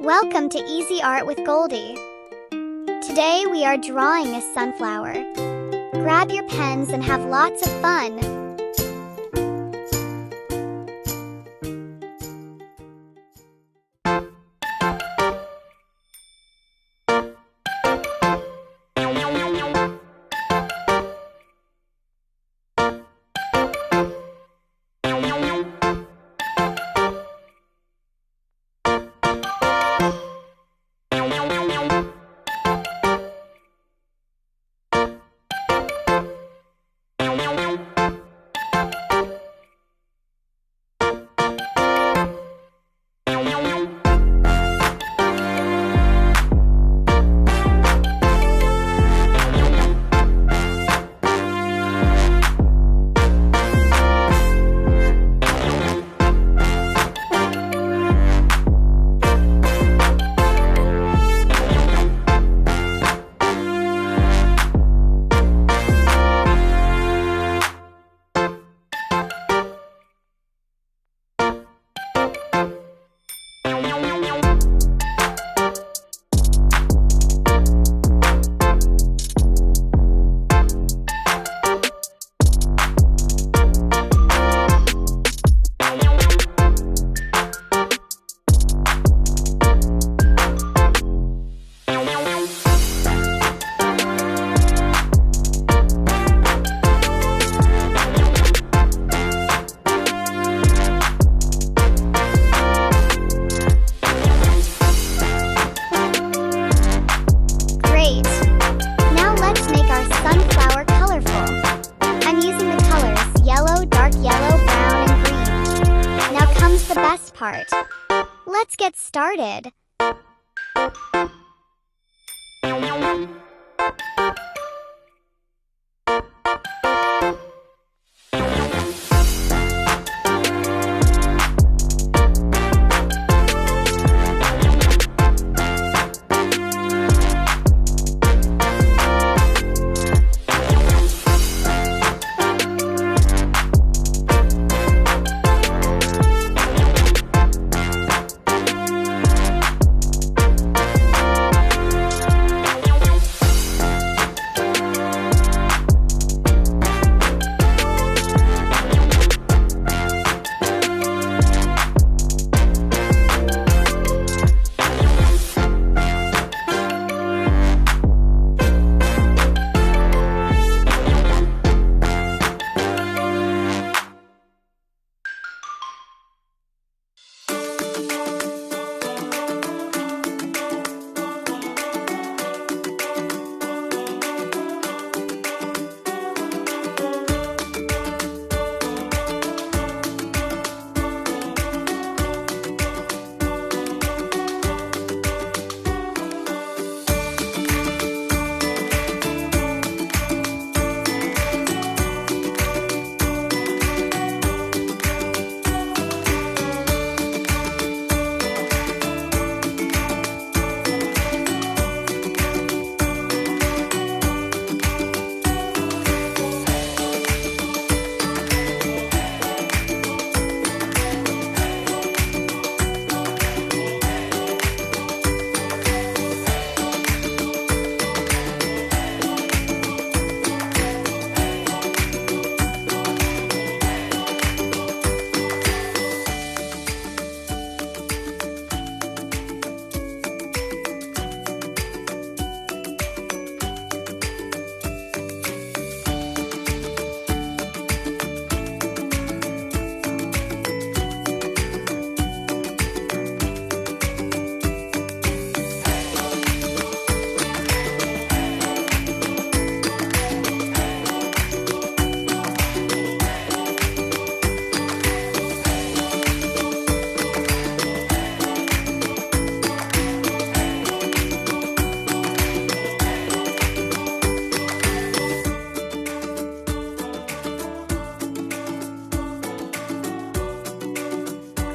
Welcome to Easy Art with Goldi. Today we are drawing a sunflower. Grab your pens and have lots of fun. Part. Let's get started.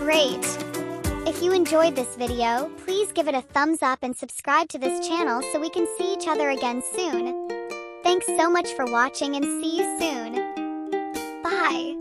Great! If you enjoyed this video, please give it a thumbs up and subscribe to this channel so we can see each other again soon. Thanks so much for watching and see you soon. Bye!